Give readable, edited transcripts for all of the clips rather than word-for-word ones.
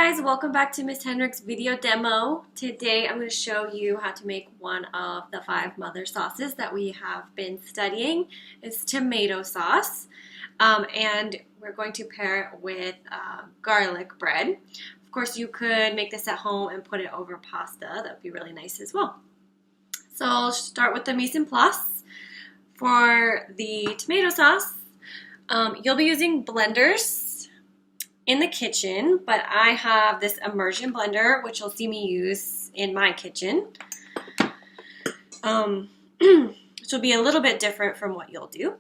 guys, welcome back to Miss Hendricks video demo. Today I'm going to show you how to make one of the 5 mother sauces that we have been studying. It's tomato sauce, and we're going to pair it with garlic bread. Of course, you could make this at home and put it over pasta. That would be really nice as well. So I'll start with the mise en place. For the tomato sauce, you'll be using blenders in the kitchen, but I have this immersion blender, which you'll see me use in my kitchen. Which will be a little bit different from what you'll do.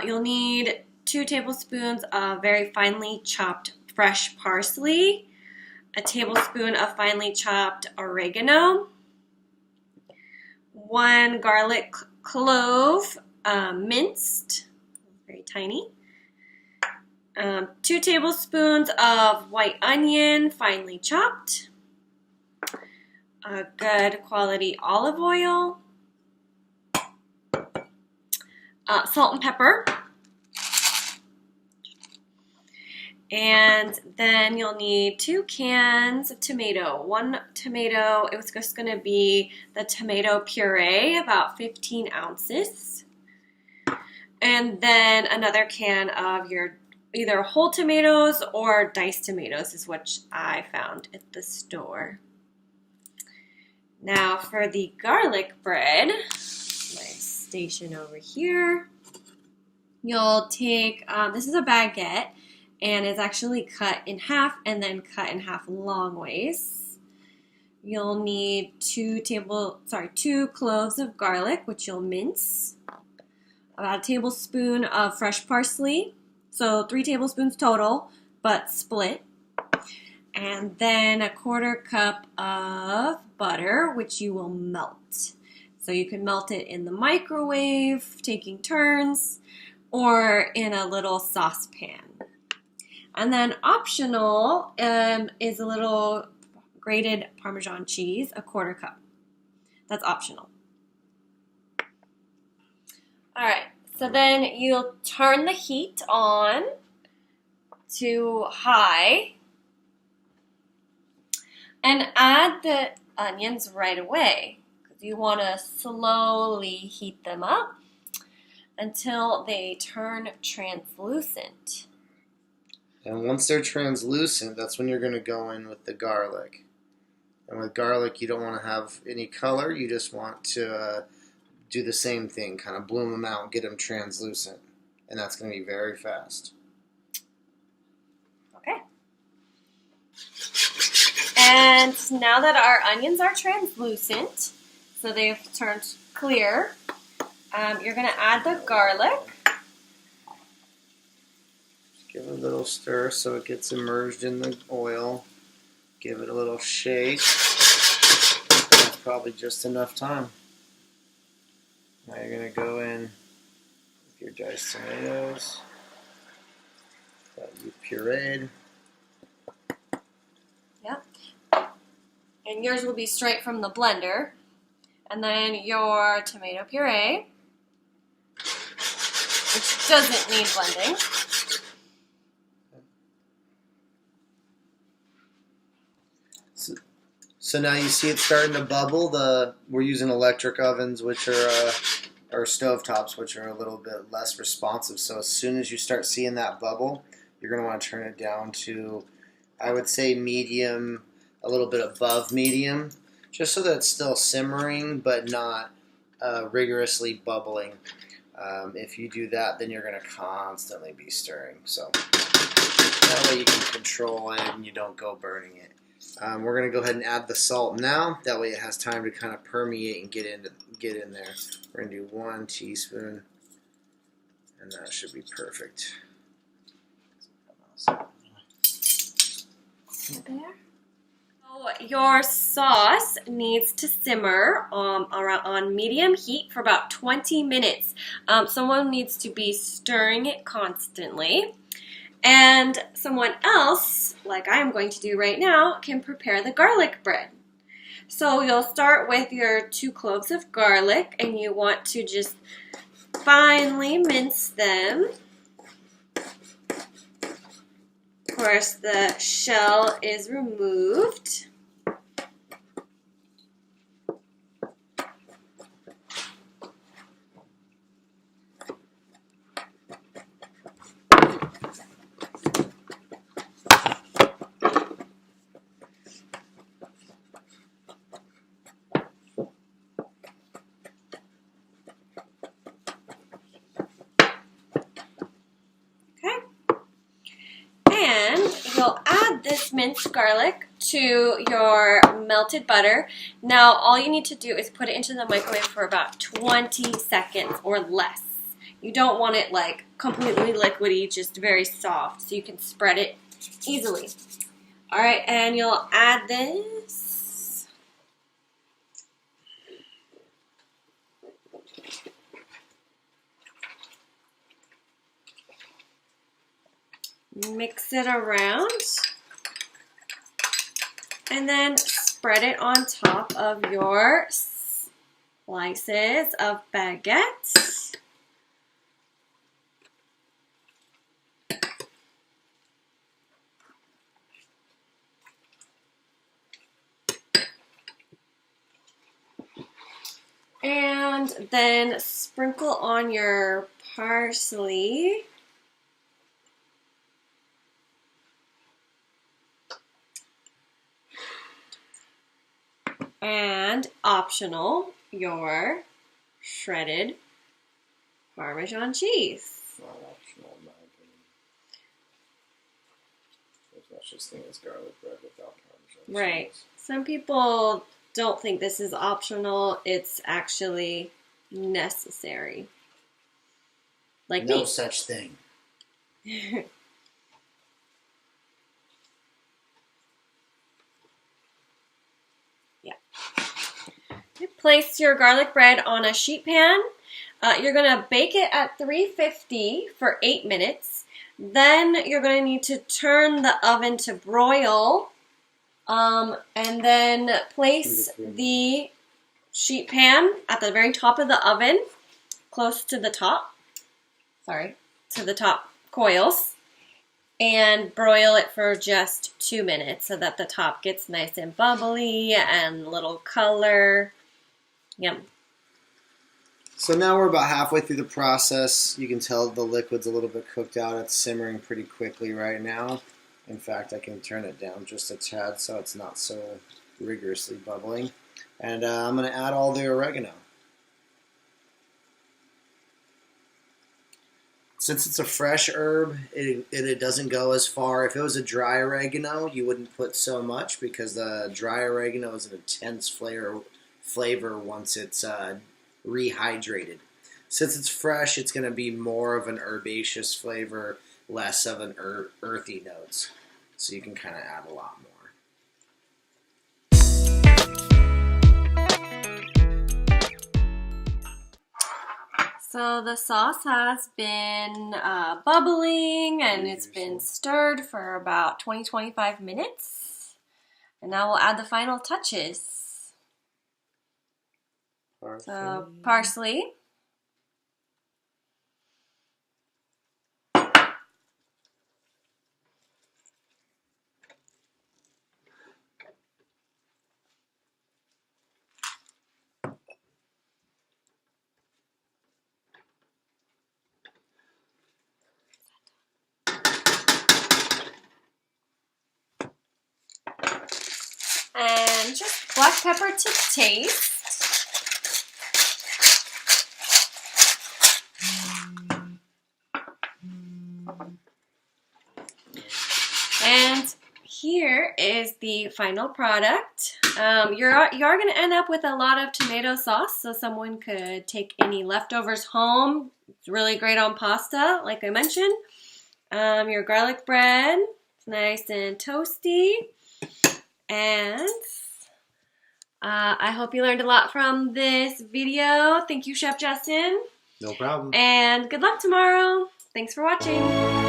You'll need 2 tablespoons of very finely chopped fresh parsley, a tablespoon of finely chopped oregano, 1 garlic clove, minced, very tiny, 2 tablespoons of white onion, finely chopped, a good quality olive oil, salt and pepper, and then you'll need 2 cans of tomato. 1 tomato, it was just going to be the tomato puree, about 15 ounces, and then another can of your either whole tomatoes or diced tomatoes is what I found at the store. Now for the garlic bread, my station over here, you'll take, this is a baguette, and it's actually cut in half and then cut in half long ways. You'll need 2 cloves of garlic, which you'll mince, about a tablespoon of fresh parsley, so 3 tablespoons total, but split. And then a 1/4 cup of butter, which you will melt. So you can melt it in the microwave, taking turns, or in a little saucepan. And then optional is a little grated Parmesan cheese, a 1/4 cup. That's optional. All right. So then you'll turn the heat on to high and add the onions right away, because you want to slowly heat them up until they turn translucent. And once they're translucent, that's when you're going to go in with the garlic. And with garlic, you don't want to have any color. You just want to do the same thing, kind of bloom them out, get them translucent, and that's going to be very fast. Okay. And now that our onions are translucent, so they've turned clear, you're going to add the garlic. Just give it a little stir so it gets immersed in the oil. Give it a little shake. That's probably just enough time. Now you're going to go in with your diced tomatoes that you pureed. Yep. And yours will be straight from the blender. And then your tomato puree, which doesn't need blending. So now you see it starting to bubble. We're using electric ovens, which are or stovetops, which are a little bit less responsive. So as soon as you start seeing that bubble, you're going to want to turn it down to, I would say, medium, a little bit above medium, just so that it's still simmering but not rigorously bubbling. If you do that, then you're going to constantly be stirring. So that way you can control it and you don't go burning it. We're going to go ahead and add the salt now. That way it has time to kind of permeate and get in there. We're going to do 1 teaspoon, and that should be perfect. There. So your sauce needs to simmer on medium heat for about 20 minutes. Someone needs to be stirring it constantly. And someone else, like I'm going to do right now, can prepare the garlic bread. So you'll start with your 2 cloves of garlic, and you want to just finely mince them. Of course, the shell is removed. And you'll add this minced garlic to your melted butter. Now, all you need to do is put it into the microwave for about 20 seconds or less. You don't want it like completely liquidy, just very soft, so you can spread it easily. All right, and you'll add this. Mix it around, and then spread it on top of your slices of baguette. And then sprinkle on your parsley. And optional, your shredded Parmesan cheese. Not optional, in my opinion. There's no such thing as garlic bread without Parmesan Right. cheese. Some people don't think this is optional. It's actually necessary. Like No me. such thing. Place your garlic bread on a sheet pan. You're going to bake it at 350 for 8 minutes. Then you're going to need to turn the oven to broil. And then place the sheet pan at the very top of the oven, close to the top. Sorry, to the top coils. And broil it for just 2 minutes so that the top gets nice and bubbly and a little color. Yum. So now we're about halfway through the process. You can tell the liquid's a little bit cooked out. It's simmering pretty quickly right now. In fact, I can turn it down just a tad so it's not so rigorously bubbling. And I'm going to add all the oregano. Since it's a fresh herb, it doesn't go as far. If it was a dry oregano, you wouldn't put so much because the dry oregano is an intense flavor once it's rehydrated. Since it's fresh, it's going to be more of an herbaceous flavor, less of an earthy notes. So you can kind of add a lot more. So the sauce has been bubbling and it's been stirred for about 20-25 minutes. And now we'll add the final touches. So parsley. And just black pepper to taste. And here is the final product. You are going to end up with a lot of tomato sauce, so someone could take any leftovers home. It's really great on pasta, like I mentioned. Your garlic bread, it's nice and toasty. And I hope you learned a lot from this video. Thank you, Chef Justin. No problem. And good luck tomorrow. Thanks for watching.